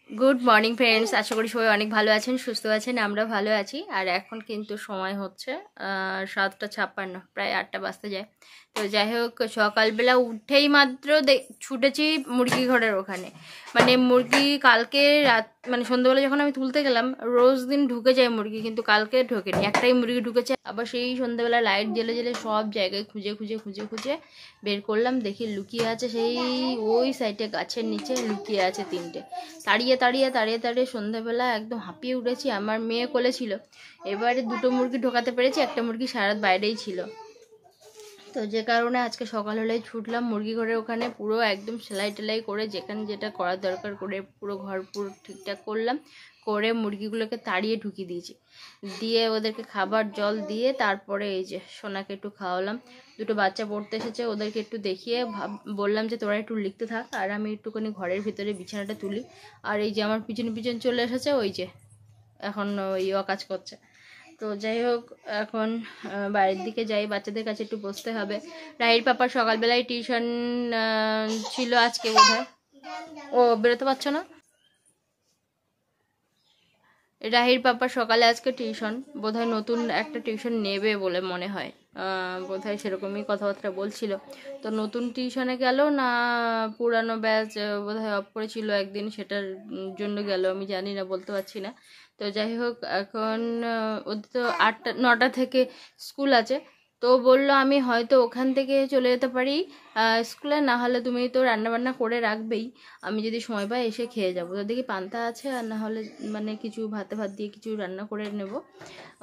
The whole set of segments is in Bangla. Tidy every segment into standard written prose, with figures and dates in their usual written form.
গুড মর্নিং ফ্রেন্ডস, আশা করি সবাই অনেক ভালো আছেন, সুস্থ আছেন। আমরা ভালো আছি। আর এখন কিন্তু সময় হচ্ছে 7:56, প্রায় 8টা বাজতে যায়। তো যাই হোক, সকালবেলা উঠেই মাত্র ছুটেছি মুরগি ঘরের ওখানে। মানে মুরগি কালকে রাত, মানে সন্ধ্যাবেলা যখন আমি তুলতে গেলাম, রোজ দিন ঢুকে যায় মুরগি, কিন্তু কালকে ঢোকেনি। একটাই মুরগি ঢুকেছে। আবার সেই সন্ধ্যাবেলা লাইট জ্বেলে জ্বেলে সব জায়গায় খুঁজে খুঁজে খুঁজে খুঁজে বের করলাম, দেখি লুকিয়ে আছে সেই ওই সাইডে গাছের নিচে লুকিয়ে আছে 3টে। তাড়িয়ে তাড়িয়ে তাড়িয়ে তাড়িয়ে সন্ধ্যাবেলা একদম হাঁপিয়ে উঠেছি। আমার মেয়ে কোলে ছিল, এবারে 2টো মুরগি ঢোকাতে পেরেছি, একটা মুরগি সারা রাত বাইরেই ছিল। তো যে কারণে আজকে সকাল হলেই ছুটলাম মুরগি ঘরের ওখানে, পুরো একদম সেলাই টেলাই করে যেখানে যেটা করার দরকার করে পুরো ঘর পুরো ঠিকঠাক করলাম, করে মুরগিগুলোকে তাড়িয়ে ঢুকিয়ে দিয়েছি। দিয়ে ওদেরকে খাবার জল দিয়ে তারপরে এই যে সোনাকে একটু খাওয়ালাম। 2টো বাচ্চা পড়তে এসেছে, ওদেরকে একটু দেখিয়ে বললাম যে তোরা একটু লিখতে থাক, আর আমি একটুখানি ঘরের ভিতরে বিছানাটা তুলি। আর এই যে আমার পিছন পিছন চলে এসেছে, ওই যে এখন ওই কাজ করছে। তো যাই হোক, এখন বাইরের দিকে যাই, বাচ্চাদের কাছে একটু বসতে হবে। রাহির পাপার সকালবেলায় টিউশন ছিল আজকে বোধহয়। ও বেরোতে পারছো না? রাহির পাপার সকালে আজকে টিউশন, বোধহয় নতুন একটা টিউশন নেবে বলে মনে হয়। বোধহয় সেরকমই কথাবার্তা বলছিল। তো নতুন টিউশনে গেল না পুরানো ব্যাচ বোধহয় অফ করেছিল একদিন, সেটার জন্য গেল, আমি জানি না, বলতে পারছি না। তো যাই হোক, এখন ওদের তো 8টা 9টা থেকে স্কুল আছে। তো বললো আমি হয়তো ওখান থেকে চলে যেতে পারি স্কুলে, না হলে তুমি তো রান্নাবান্না করে রাখবেই, আমি যদি সময় পাই এসে খেয়ে যাবো। তো দেখি পান্তা আছে, আর না হলে মানে কিছু ভাত দিয়ে কিছু রান্না করে নেব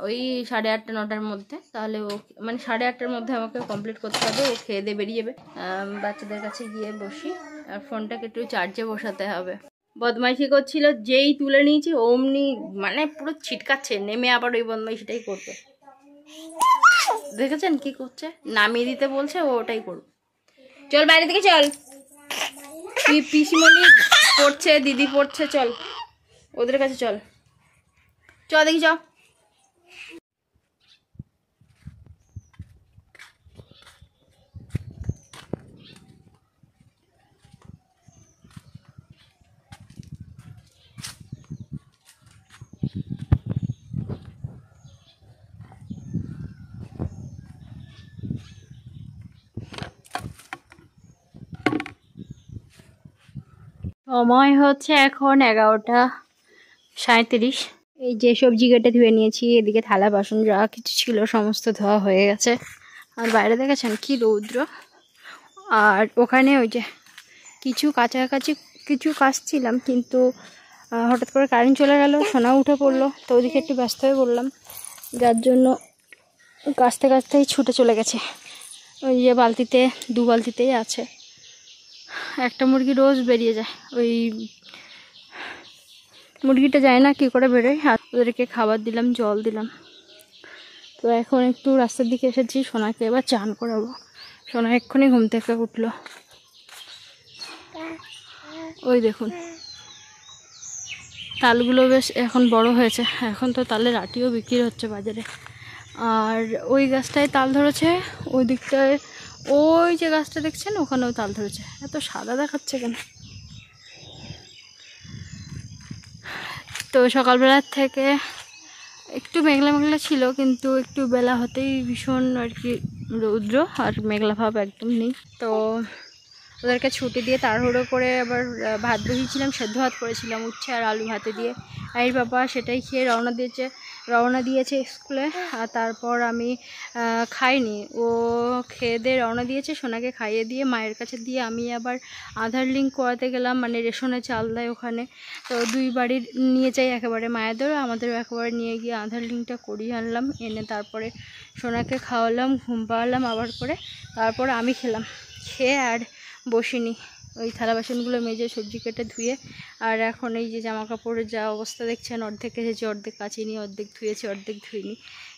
ওই 8:30 9টার মধ্যে। তাহলে ও মানে 8:30টার মধ্যে আমাকে কমপ্লিট করতে হবে, ও খেয়ে দিয়ে বেরিয়ে যাবে। বাচ্চাদের কাছে গিয়ে বসি, আর ফোনটাকে একটু চার্জে বসাতে হবে। বদমাইশি করছিল, যেই তুলে নিয়েছি অমনি মানে পুরো ছিটকাচ্ছে, নেমে আবার ওই বদমাইশিটাই করবে। দেখেছেন কি করছে? নামিয়ে দিতে বলছে, ও ওটাই করবে। চল বাইরে থেকে চল, পিসিমণি পড়ছে, দিদি পড়ছে, চল ওদের কাছে চল, চ দেখি চ। সময় হচ্ছে এখন 11:37। এই যে সবজি কেটে ধুয়ে নিয়েছি, এদিকে থালা বাসন যা কিছু ছিল সমস্ত ধোয়া হয়ে গেছে। আর বাইরে দেখেছেন কি রৌদ্র। আর ওখানে ওই যে কিছু কাছাকাছি কিছু কাচছিলাম, কিন্তু হঠাৎ করে কারেন্ট চলে গেল, সোনা উঠে পড়লো, তো ওদিকে একটু ব্যস্ত হয়ে পড়লাম, যার জন্য কাচতে কাচতেই ছুটে চলে গেছে। ওই যে বালতিতে 2 বালতিতেই আছে। একটা মুরগি রোজ বেরিয়ে যায়, ওই মুরগিটা যায় না কি করে বেরোয়। আর ওদেরকে খাবার দিলাম, জল দিলাম। তো এখন একটু রাস্তার দিকে এসেছি, সোনাকে এবার চান করাবো। সোনা এক্ষুনি ঘুম থেকে উঠলো, ওই দেখুন তালগুলো বেশ এখন বড় হয়েছে, এখন তো তালের আটিও বিক্রি হচ্ছে বাজারে। আর ওই গাছটায় তাল ধরেছে, ওই দিকটায় ওই যে গাছটা দেখছেন ওখানেও তাল ধরেছে। এত সাদা দেখাচ্ছে কেন? তো সকালবেলার থেকে একটু মেঘলা মেঘলা ছিল, কিন্তু একটু বেলা হতেই ভীষণ আর কি রৌদ্র, আর মেঘলা ভাব একদম নেই। তো ওদেরকে ছুটি দিয়ে তাড়াহুড়ো করে আবার ভাত বসিয়েছিলাম, সেদ্ধ ভাত করেছিলাম উচ্ছে আর আলু ভাতে দিয়ে। আর বাবা সেটাই খেয়ে রওনা দিয়েছে স্কুলে। আর তারপর আমি খাইনি, ও খেয়ে দিয়ে রওনা দিয়েছে। সোনাকে খাইয়ে দিয়ে মায়ের কাছে দিয়ে আমি আবার আধার লিঙ্ক করাতে গেলাম, মানে রেশনে চাল দেয় ওখানে। তো 2 বাড়ির নিয়ে যাই, একেবারে মায়েদেরও আমাদেরও একেবারে নিয়ে গিয়ে আধার লিঙ্কটা করিয়ে আনলাম, এনে তারপরে সোনাকে খাওয়ালাম, ঘুম পাড়ালাম আবার করে। তারপর আমি খেয়ে আর বসিনি, ওই থালা বাসনগুলো মেজে সবজি কেটে ধুয়ে। আর এখন এই যে জামা কাপড়ের যা অবস্থা দেখছেন, অর্ধেক কেচেছি, অর্ধেক কাচিনি, অর্ধেক ধুয়েছি, অর্ধেক ধুইনি।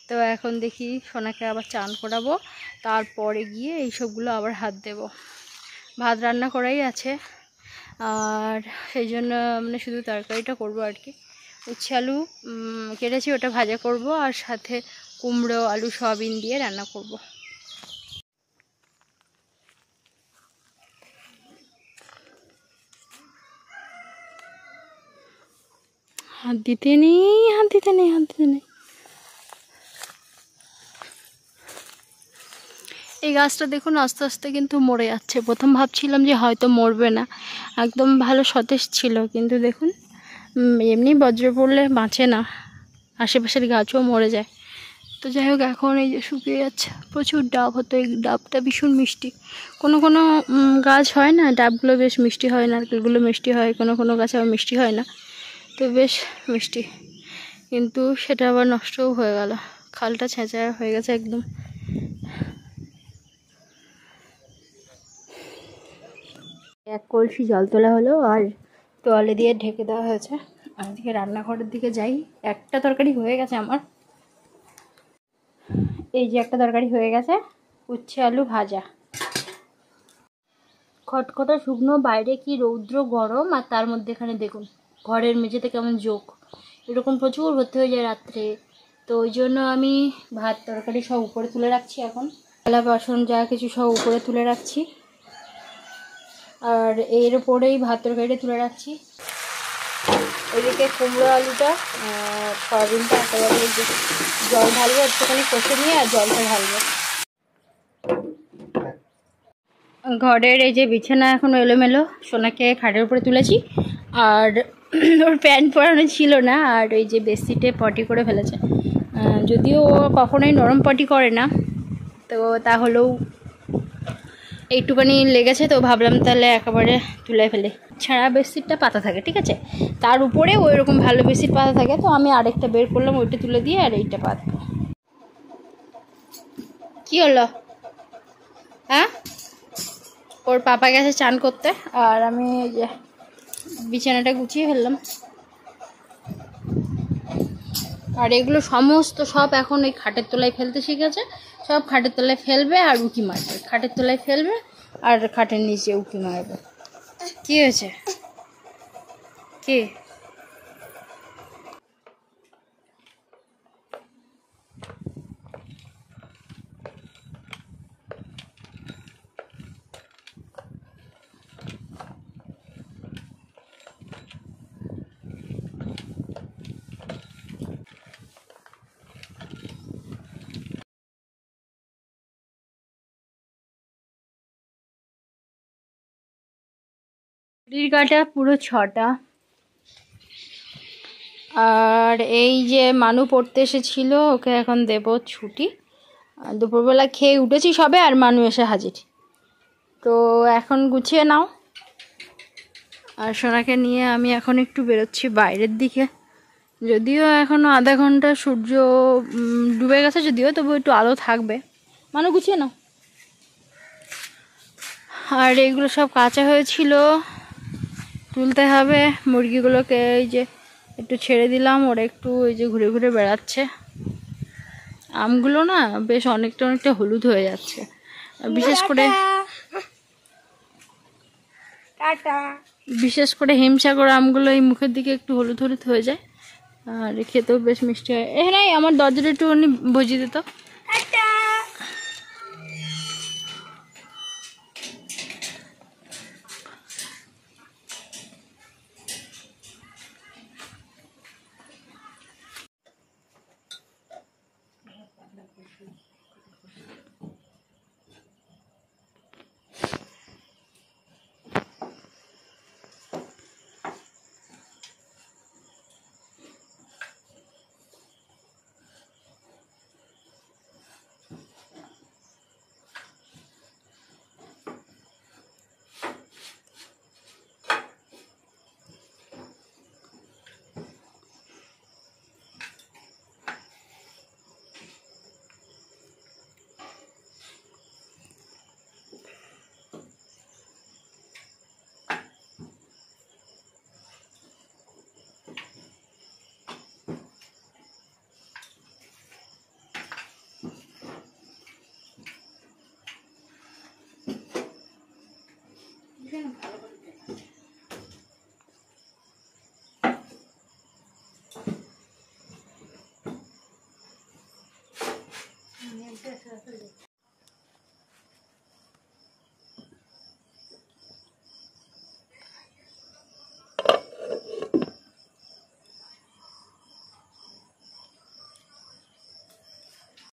তো এখন দেখি সোনাকে আবার চান করাবো, তারপরে গিয়ে এই সবগুলো আবার হাত দেব। ভাত রান্না করাই আছে, আর সেই জন্য মানে শুধু তরকারিটা করবো আর কি। উচ্ছে আলু কেটেছি, ওটা ভাজা করব, আর সাথে কুমড়ো আলু সয়াবিন দিয়ে রান্না করব। হাত দিতে নেই, হাত দিতে নেই, হাত দিতে নেই। এই গাছটা দেখুন আস্তে আস্তে কিন্তু মরে যাচ্ছে। প্রথম ভাবছিলাম যে হয়তো মরবে না, একদম ভালো সতেজ ছিল, কিন্তু দেখুন এমনি বজ্র পড়লে বাঁচে না, আশেপাশের গাছও মরে যায়। তো যাই হোক, এখন এই যে শুকিয়ে যাচ্ছে। প্রচুর ডাব হতো, এই ডাবটা ভীষণ মিষ্টি। কোনো কোনো গাছ হয় না ডাবগুলো বেশ মিষ্টি হয়, নারকেলগুলো মিষ্টি হয়, কোনো কোনো গাছে আবার মিষ্টি হয় না, তো বেশ মিষ্টি, কিন্তু সেটা আবার নষ্টও হয়ে গেল, খালটা ছেঁচা হয়ে গেছে একদম। এক কলসি জল তোলা হলো আর তোয়ালে দিয়ে ঢেকে দেওয়া হয়েছে। আর এদিকে রান্নাঘরের দিকে যাই। একটা তরকারি হয়ে গেছে আমার, এই যে একটা তরকারি হয়ে গেছে, উচ্ছে আলু ভাজা। খটখটা শুকনো, বাইরে কি রৌদ্র গরম, আর তার মধ্যে এখানে দেখুন ঘরের মেঝেতে কেমন জোক, এরকম প্রচুর ভর্তি হয়ে যায় রাত্রে। তো ওই জন্য আমি ভাত তরকারি সব উপরে তুলে রাখছি, এখন থালা বাসন যা কিছু সব উপরে তুলে রাখছি, আর এর উপরেই ভাত তরকারিটা তুলে রাখছি। এদিকে কুমড়ো আলুটা সয়াবিনটা একেবারে জল ঢালবো, একটুখানি কষে নিয়ে আর জলটা ঢালবো। ঘরের এই যে বিছানা এখন এলোমেলো, সোনাকে খাটের উপরে তুলেছি, আর ওর প্যান্ট পরানো ছিল না, আর ওই যে বেডশিটে পটি করে ফেলেছে। যদিও ও কখনোই নরম পটি করে না, তো তাহলেও একটুখানি লেগেছে, তো ভাবলাম তাহলে একেবারে তুলে ফেলে। ছাড়া বেডশিটটা পাতা থাকে, ঠিক আছে, তার উপরে ওই রকম ভালো বেডশিট পাতা থাকে, তো আমি আরেকটা বের করলাম, ওইটা তুলে দিয়ে আর এইটা পাতবো। কি হলো? হ্যাঁ, ওর পাপা গেছে চান করতে, আর আমি এই যে বিছানাটা গুছিয়ে ফেললাম। আর এগুলো সমস্ত সব এখন এই খাটের তলায় ফেলতে শিখেছে, সব খাটের তলায় ফেলবে আর উঁকি মারবে, খাটের তলায় ফেলবে আর খাটের নিচে উঁকি মারবে। কি হয়েছে? কি? ঘড়ির কাঁটা পুরো 6টা। আর এই যে মানু পড়তে এসেছিল, ওকে এখন দেব ছুটি। দুপুরবেলা খেয়ে উঠেছি সবে, আর মানু এসে হাজির। তো এখন গুছিয়ে নাও। আর সোনাকে নিয়ে আমি এখন একটু বেরোচ্ছি বাইরের দিকে, যদিও এখনও আধা ঘন্টা সূর্য ডুবে গেছে, যদিও তবু একটু আলো থাকবে। মানু গুছিয়ে নাও। আর এইগুলো সব কাঁচা হয়েছিল, তুলতে হবে। মুরগিগুলোকে এই যে একটু ছেড়ে দিলাম, ওরা একটু এই যে ঘুরে ঘুরে বেড়াচ্ছে। আমগুলো না বেশ অনেকটা অনেকটা হলুদ হয়ে যাচ্ছে, বিশেষ করে হিমসাগর আমগুলো এই মুখের দিকে একটু হলুদ হলুদ হয়ে যায়, আর খেতেও বেশ মিষ্টি হয়। নাই আমার দরজাটা একটুখানি ভজিয়ে দিত।